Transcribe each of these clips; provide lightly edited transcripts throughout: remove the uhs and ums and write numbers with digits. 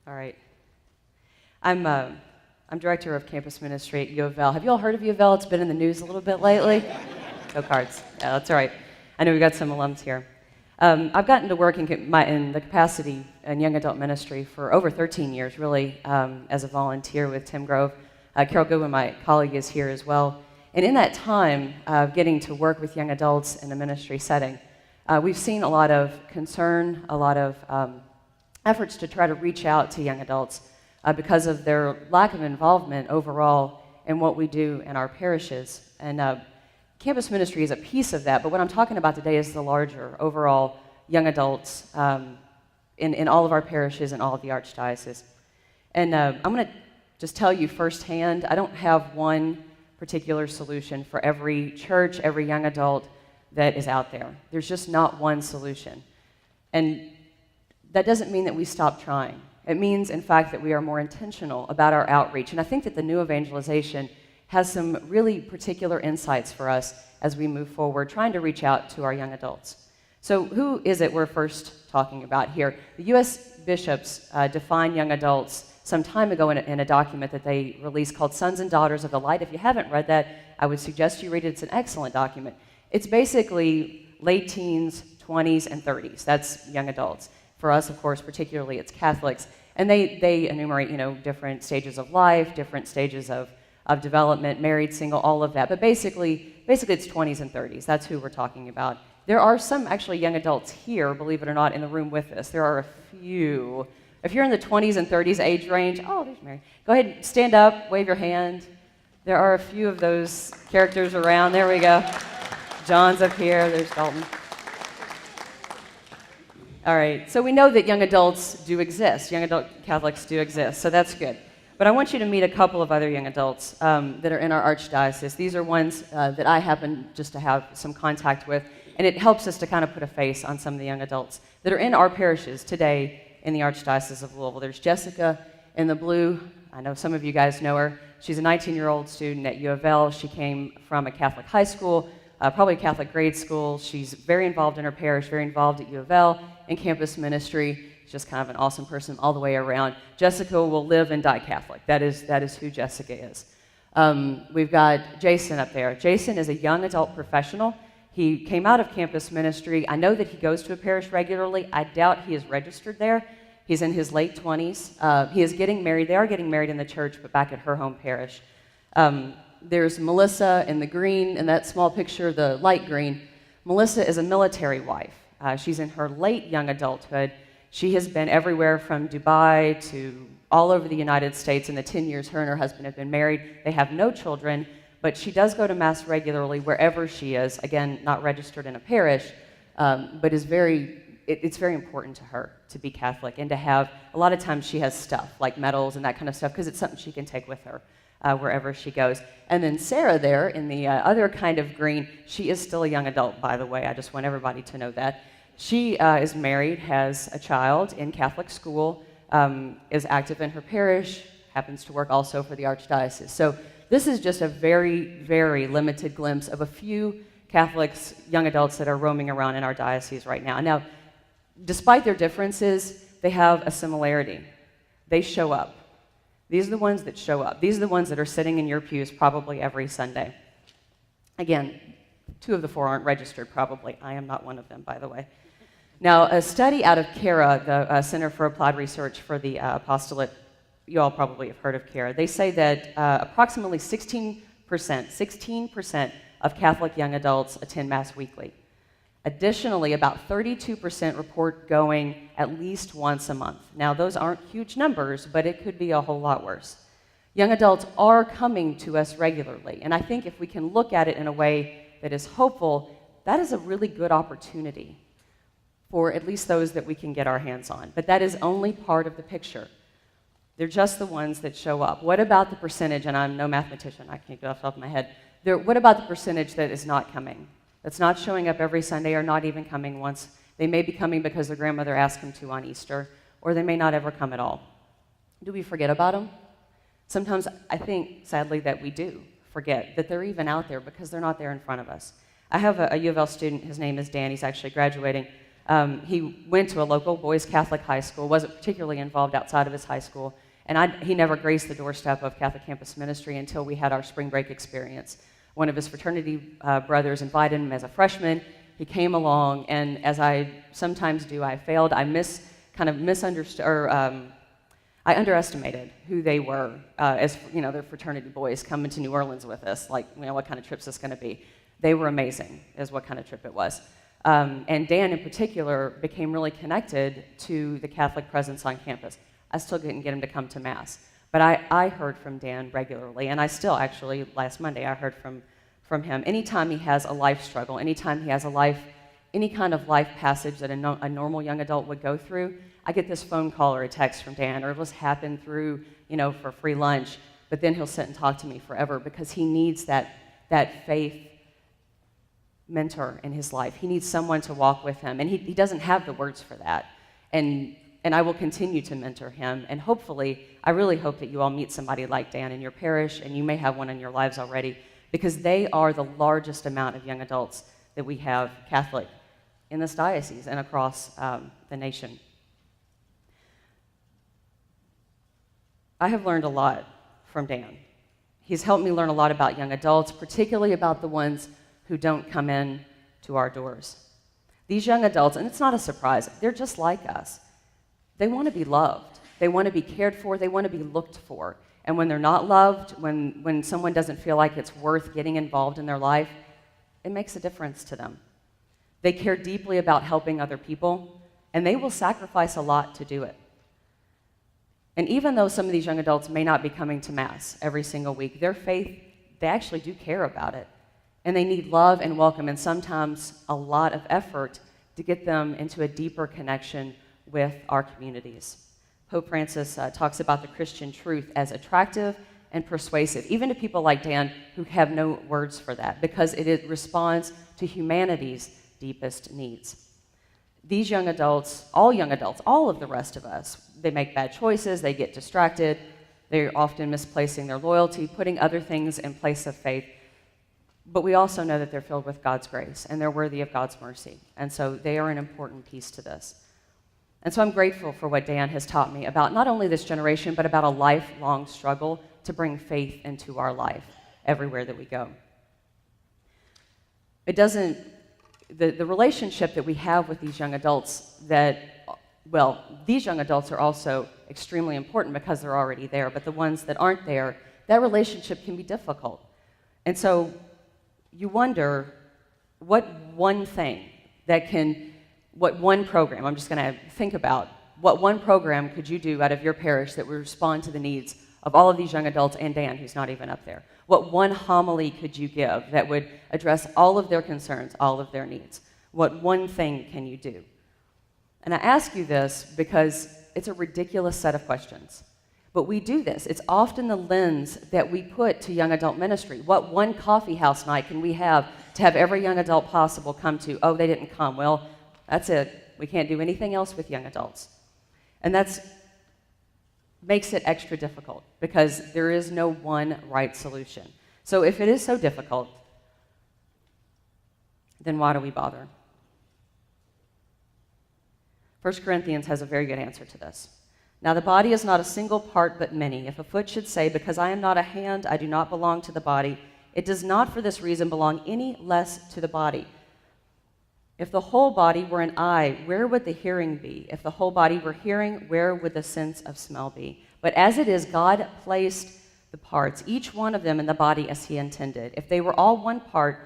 All right. I'm director of campus ministry at U of L. Have you all heard of U of L? It's been in the news a little bit lately. Go Cards. Yeah, that's all right. I know we've got some alums here. I've gotten to work in the capacity in young adult ministry for over 13 years, really, as a volunteer with Tim Grove. Carol Goodwin, my colleague, is here as well. And in that time, getting to work with young adults in a ministry setting, we've seen a lot of concern, a lot of efforts to try to reach out to young adults because of their lack of involvement overall in what we do in our parishes. And campus ministry is a piece of that, but what I'm talking about today is the larger, overall young adults in all of our parishes and all of the Archdiocese. And I'm going to just tell you firsthand, I don't have one particular solution for every church, every young adult that is out there. There's just not one solution. And that doesn't mean that we stop trying. It means, in fact, that we are more intentional about our outreach. And I think that the new evangelization has some really particular insights for us as we move forward, trying to reach out to our young adults. So who is it we're first talking about here? The U.S. bishops defined young adults some time ago in a document that they released called Sons and Daughters of the Light. If you haven't read that, I would suggest you read it. It's an excellent document. It's basically late teens, 20s, and 30s. That's young adults. For us, of course, particularly, it's Catholics. And they enumerate, different stages of life, different stages of development, married, single, all of that. But basically it's 20s and 30s. That's who we're talking about. There are some actually young adults here, believe it or not, in the room with us. There are a few. If you're in the 20s and 30s age range, oh, there's Mary. Go ahead, stand up, wave your hand. There are a few of those characters around. There we go. John's up here. There's Dalton. All right, so we know that young adults do exist. Young adult Catholics do exist, so that's good. But I want you to meet a couple of other young adults that are in our Archdiocese. These are ones that I happen just to have some contact with, and it helps us to kind of put a face on some of the young adults that are in our parishes today in the Archdiocese of Louisville. There's Jessica in the blue. I know some of you guys know her. She's a 19-year-old student at U of L. She came from a Catholic high school, probably a Catholic grade school. She's very involved in her parish, very involved at U of L in campus ministry. She's just kind of an awesome person all the way around. Jessica will live and die Catholic. That is who Jessica is. We've got Jason up there. Jason is a young adult professional. He came out of campus ministry. I know that he goes to a parish regularly. I doubt he is registered there. He's in his late 20s. He is getting married. They are getting married in the church, but back at her home parish. There's Melissa in the green, in that small picture, the light green. Melissa is a military wife. She's in her late young adulthood. She has been everywhere from Dubai to all over the United States in the 10 years her and her husband have been married. They have no children, but she does go to Mass regularly wherever she is. Again, not registered in a parish, but it's very important to her to be Catholic and to have, a lot of times she has stuff like medals and that kind of stuff because it's something she can take with her wherever she goes. And then Sarah there in the other kind of green, she is still a young adult, by the way. I just want everybody to know that. She is married, has a child in Catholic school, is active in her parish, happens to work also for the Archdiocese. So this is just a very, very limited glimpse of a few Catholics, young adults that are roaming around in our diocese right now. Now, despite their differences, they have a similarity. They show up. These are the ones that show up. These are the ones that are sitting in your pews probably every Sunday. Again, 2 of the 4 aren't registered probably. I am not one of them, by the way. Now, a study out of CARA, the Center for Applied Research for the Apostolate, you all probably have heard of CARA. They say that approximately 16% of Catholic young adults attend Mass weekly. Additionally, about 32% report going at least once a month. Now, those aren't huge numbers, but it could be a whole lot worse. Young adults are coming to us regularly, and I think if we can look at it in a way that is hopeful, that is a really good opportunity for at least those that we can get our hands on. But that is only part of the picture. They're just the ones that show up. What about the percentage, and I'm no mathematician, I can't get off the top of my head, what about the percentage that is not coming? That's not showing up every Sunday or not even coming once. They may be coming because their grandmother asked them to on Easter, or they may not ever come at all. Do we forget about them? Sometimes I think, sadly, that we do forget that they're even out there because they're not there in front of us. I have a U of L student, his name is Dan, he's actually graduating He went to a local boys' Catholic high school, wasn't particularly involved outside of his high school, and he never graced the doorstep of Catholic Campus Ministry until we had our spring break experience. One of his fraternity brothers invited him as a freshman. He came along, and as I sometimes do, I failed. I misunderstood, or I underestimated who they were as, they're fraternity boys coming to New Orleans with us. Like, what kind of trip's this going to be? They were amazing, is what kind of trip it was. And Dan, in particular, became really connected to the Catholic presence on campus. I still didn't get him to come to Mass. But I heard from Dan regularly, and I still actually, last Monday, I heard from him. Anytime he has a life struggle, anytime he has any kind of life passage that a normal young adult would go through, I get this phone call or a text from Dan, or it'll just happen through, for free lunch, but then he'll sit and talk to me forever because he needs that faith mentor in his life. He needs someone to walk with him, and he doesn't have the words for that. And I will continue to mentor him, and hopefully, I really hope that you all meet somebody like Dan in your parish, and you may have one in your lives already, because they are the largest amount of young adults that we have Catholic in this diocese and across the nation. I have learned a lot from Dan. He's helped me learn a lot about young adults, particularly about the ones who don't come in to our doors. These young adults, and it's not a surprise, they're just like us. They want to be loved. They want to be cared for. They want to be looked for. And when they're not loved, when someone doesn't feel like it's worth getting involved in their life, it makes a difference to them. They care deeply about helping other people, and they will sacrifice a lot to do it. And even though some of these young adults may not be coming to Mass every single week, their faith, they actually do care about it. And they need love and welcome, and sometimes a lot of effort to get them into a deeper connection with our communities. Pope Francis talks about the Christian truth as attractive and persuasive, even to people like Dan who have no words for that, because it responds to humanity's deepest needs. These young adults, all of the rest of us, they make bad choices, they get distracted, they're often misplacing their loyalty, putting other things in place of faith. But we also know that they're filled with God's grace, and they're worthy of God's mercy. And so they are an important piece to this. And so I'm grateful for what Dan has taught me about not only this generation, but about a lifelong struggle to bring faith into our life everywhere that we go. The relationship that we have with these young adults these young adults are also extremely important because they're already there, but the ones that aren't there, that relationship can be difficult. And so you wonder what one program, I'm just going to think about, what one program could you do out of your parish that would respond to the needs of all of these young adults and Dan, who's not even up there? What one homily could you give that would address all of their concerns, all of their needs? What one thing can you do? And I ask you this because it's a ridiculous set of questions. But we do this. It's often the lens that we put to young adult ministry. What one coffee house night can we have to have every young adult possible come to? Oh, they didn't come. Well, that's it. We can't do anything else with young adults. And that makes it extra difficult because there is no one right solution. So if it is so difficult, then why do we bother? 1 Corinthians has a very good answer to this. Now the body is not a single part but many. If a foot should say, because I am not a hand, I do not belong to the body, it does not for this reason belong any less to the body. If the whole body were an eye, where would the hearing be? If the whole body were hearing, where would the sense of smell be? But as it is, God placed the parts, each one of them in the body as he intended. If they were all one part,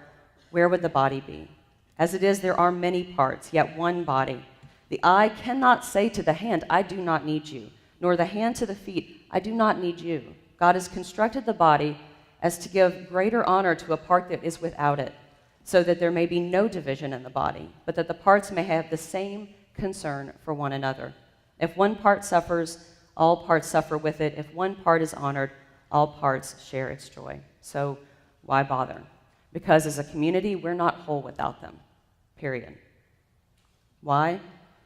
where would the body be? As it is, there are many parts, yet one body. The eye cannot say to the hand, I do not need you, nor the hand to the feet, I do not need you. God has constructed the body as to give greater honor to a part that is without it, so that there may be no division in the body, but that the parts may have the same concern for one another. If one part suffers, all parts suffer with it. If one part is honored, all parts share its joy. So why bother? Because as a community, we're not whole without them, period. Why?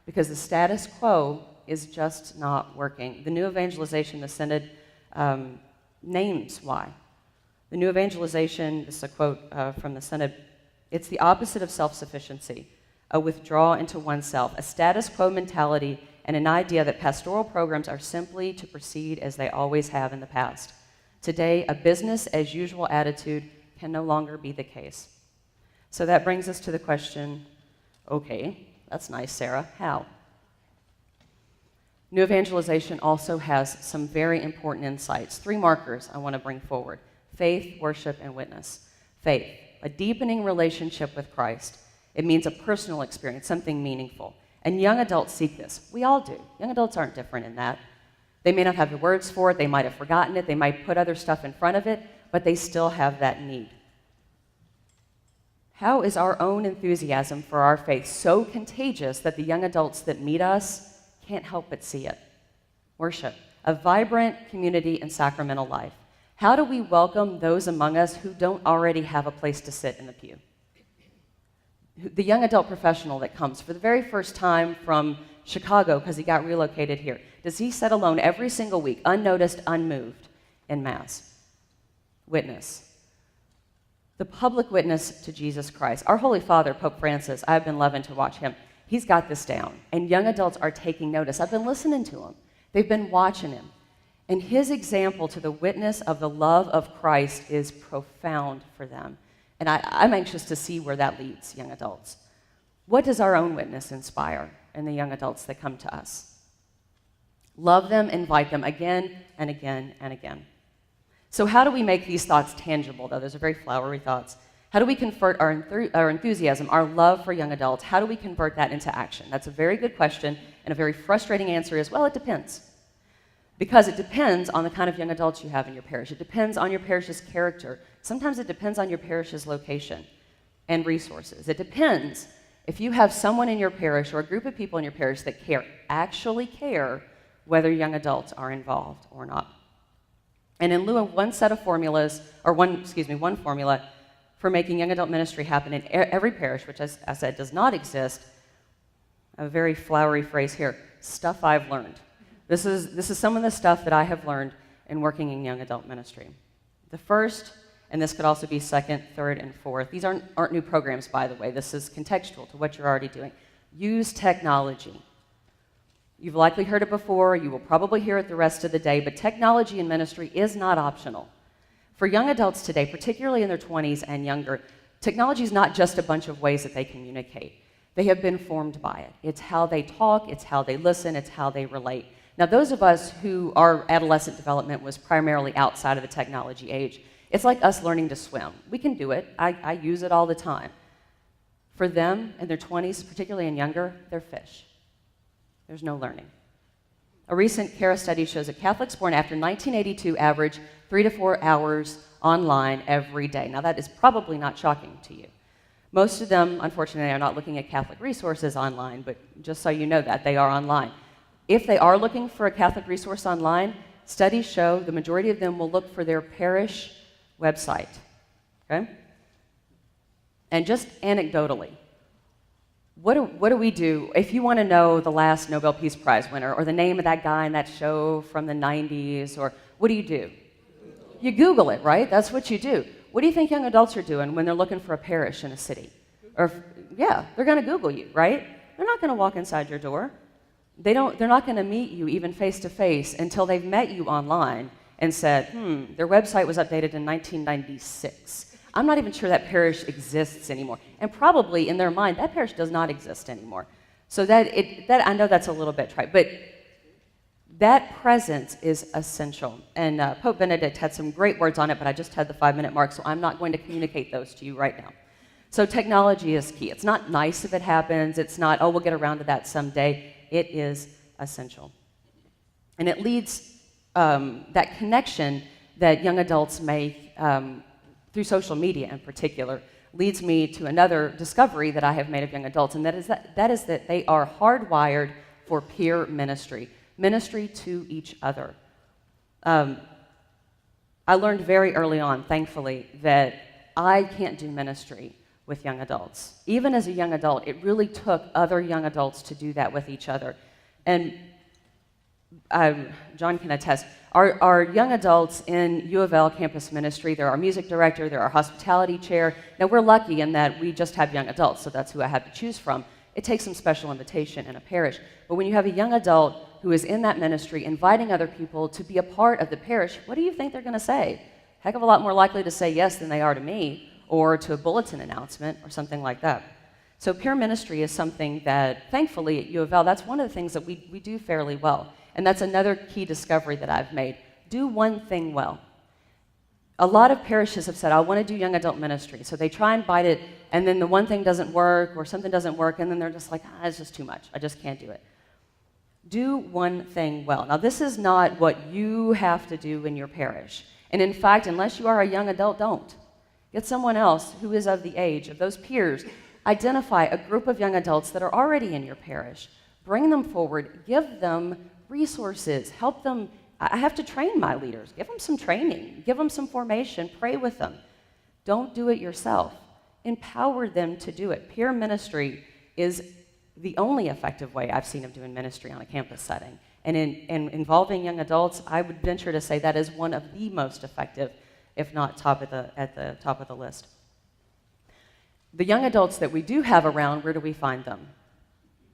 Because the status quo is just not working. The new evangelization, the Synod names why. The new evangelization, this is a quote from the Synod, it's the opposite of self-sufficiency. a withdrawal into oneself, a status quo mentality, and an idea that pastoral programs are simply to proceed as they always have in the past. Today, a business-as-usual attitude can no longer be the case. So that brings us to the question, okay, that's nice, Sarah, how? New Evangelization also has some very important insights. 3 markers I want to bring forward: faith, worship, and witness. Faith, a deepening relationship with Christ. It means a personal experience, something meaningful. And young adults seek this. We all do. Young adults aren't different in that. They may not have the words for it, they might have forgotten it, they might put other stuff in front of it, but they still have that need. How is our own enthusiasm for our faith so contagious that the young adults that meet us can't help but see it? Worship, a vibrant community and sacramental life. How do we welcome those among us who don't already have a place to sit in the pew? The young adult professional that comes for the very first time from Chicago because he got relocated here, does he sit alone every single week, unnoticed, unmoved, in Mass? Witness. The public witness to Jesus Christ. Our Holy Father, Pope Francis, I've been loving to watch him. He's got this down, and young adults are taking notice. I've been listening to him. They've been watching him. And his example to the witness of the love of Christ is profound for them. And I'm anxious to see where that leads young adults. What does our own witness inspire in the young adults that come to us? Love them, invite them again and again and again. So how do we make these thoughts tangible, though? Those are very flowery thoughts. How do we convert our enthusiasm, our love for young adults? How do we convert that into action? That's a very good question, and a very frustrating answer is, well, it depends. Because it depends on the kind of young adults you have in your parish. It depends on your parish's character. Sometimes it depends on your parish's location and resources. It depends if you have someone in your parish or a group of people in your parish that actually care whether young adults are involved or not. And in lieu of one formula for making young adult ministry happen in every parish, which, as I said, does not exist, a very flowery phrase here, stuff I've learned. This is some of the stuff that I have learned in working in young adult ministry. The first, and this could also be second, third, and fourth, these aren't new programs, by the way. This is contextual to what you're already doing. Use technology. You've likely heard it before, you will probably hear it the rest of the day, but technology in ministry is not optional. For young adults today, particularly in their 20s and younger, technology is not just a bunch of ways that they communicate. They have been formed by it. It's how they talk, it's how they listen, it's how they relate. Now, those of us who our adolescent development was primarily outside of the technology age, it's like us learning to swim. We can do it. I use it all the time. For them, in their 20s, particularly and younger, they're fish. There's no learning. A recent CARA study shows that Catholics born after 1982 average 3 to 4 hours online every day. Now, that is probably not shocking to you. Most of them, unfortunately, are not looking at Catholic resources online, but just so you know that, they are online. If they are looking for a Catholic resource online, studies show the majority of them will look for their parish website, okay? And just anecdotally, what do we do if you want to know the last Nobel Peace Prize winner or the name of that guy in that show from the 90s, or what do? You Google it, right? That's what you do. What do you think young adults are doing when they're looking for a parish in a city? Yeah, they're going to Google you, right? They're not going to walk inside your door. They're not going to meet you even face to face until they've met you online and said, their website was updated in 1996. I'm not even sure that parish exists anymore. And probably in their mind, that parish does not exist anymore. So that I know that's a little bit trite, but that presence is essential. And Pope Benedict had some great words on it, but I just had the 5-minute mark, so I'm not going to communicate those to you right now. So technology is key. It's not nice if it happens. It's not, oh, we'll get around to that someday. It is essential. And it leads that connection that young adults make through social media in particular, leads me to another discovery that I have made of young adults, and that is that they are hardwired for peer ministry to each other. I learned very early on, thankfully, that I can't do ministry with young adults. Even as a young adult, it really took other young adults to do that with each other. And John can attest, our young adults in U of L campus ministry, they're our music director, they're our hospitality chair. Now, we're lucky in that we just have young adults, so that's who I had to choose from. It takes some special invitation in a parish. But when you have a young adult who is in that ministry inviting other people to be a part of the parish, what do you think they're going to say? Heck of a lot more likely to say yes than they are to me or to a bulletin announcement or something like that. So peer ministry is something that, thankfully, at U of L, that's one of the things that we do fairly well. And that's another key discovery that I've made. Do one thing well. A lot of parishes have said, I want to do young adult ministry. So they try and bite it, and then the one thing doesn't work or something doesn't work, and then they're just like, it's just too much. I just can't do it. Do one thing well. Now, this is not what you have to do in your parish. And in fact, unless you are a young adult, don't. Get someone else who is of the age of those peers. Identify a group of young adults that are already in your parish. Bring them forward. Give them resources. Help them. I have to train my leaders. Give them some training. Give them some formation. Pray with them. Don't do it yourself. Empower them to do it. Peer ministry is the only effective way I've seen of doing ministry on a campus setting. And in involving young adults, I would venture to say that is one of the most effective, if not at the top of the list. The young adults that we do have around, where do we find them?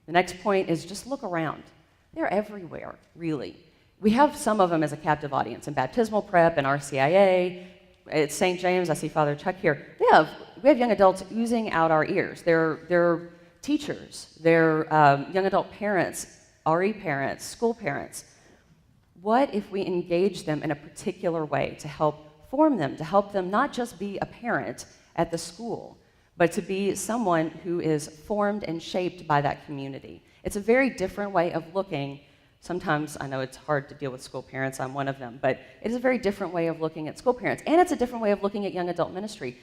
The next point is just look around. They're everywhere, really. We have some of them as a captive audience in baptismal prep and RCIA. At St. James, I see Father Chuck here. We have young adults oozing out our ears. They're teachers, they're young adult parents, RE parents, school parents. What if we engage them in a particular way to help form them, to help them not just be a parent at the school, but to be someone who is formed and shaped by that community? It's a very different way of looking. Sometimes I know it's hard to deal with school parents, I'm one of them, but it is a very different way of looking at school parents, and it's a different way of looking at young adult ministry.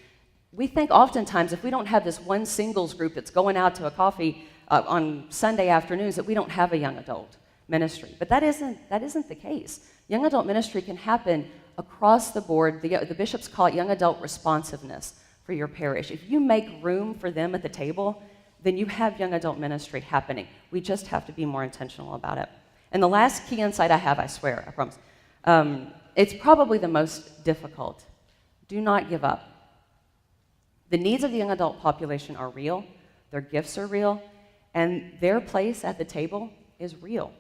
We think oftentimes if we don't have this one singles group that's going out to a coffee on Sunday afternoons, that we don't have a young adult ministry. But that isn't the case. Young adult ministry can happen across the board. The bishops call it young adult responsiveness for your parish. If you make room for them at the table, then you have young adult ministry happening. We just have to be more intentional about it. And the last key insight I have, I swear, I promise, it's probably the most difficult. Do not give up. The needs of the young adult population are real, their gifts are real, and their place at the table is real.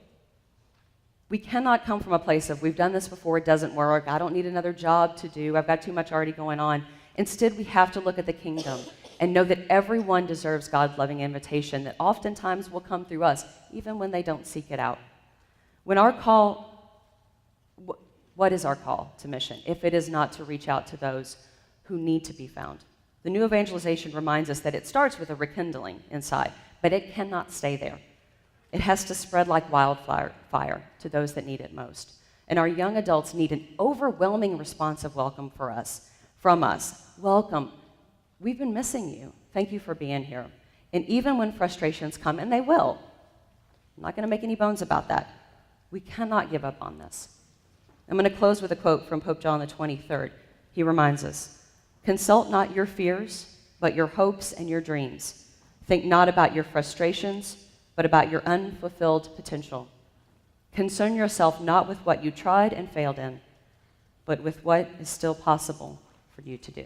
We cannot come from a place of, we've done this before, it doesn't work, I don't need another job to do, I've got too much already going on. Instead, we have to look at the kingdom and know that everyone deserves God's loving invitation that oftentimes will come through us, even when they don't seek it out. When our call, what is our call to mission if it is not to reach out to those who need to be found? The new evangelization reminds us that it starts with a rekindling inside, but it cannot stay there. It has to spread like wildfire to those that need it most. And our young adults need an overwhelming response of welcome from us. Welcome. We've been missing you. Thank you for being here. And even when frustrations come, and they will, I'm not going to make any bones about that, we cannot give up on this. I'm going to close with a quote from Pope John the 23rd. He reminds us, consult not your fears, but your hopes and your dreams. Think not about your frustrations, but about your unfulfilled potential. Concern yourself not with what you tried and failed in, but with what is still possible for you to do.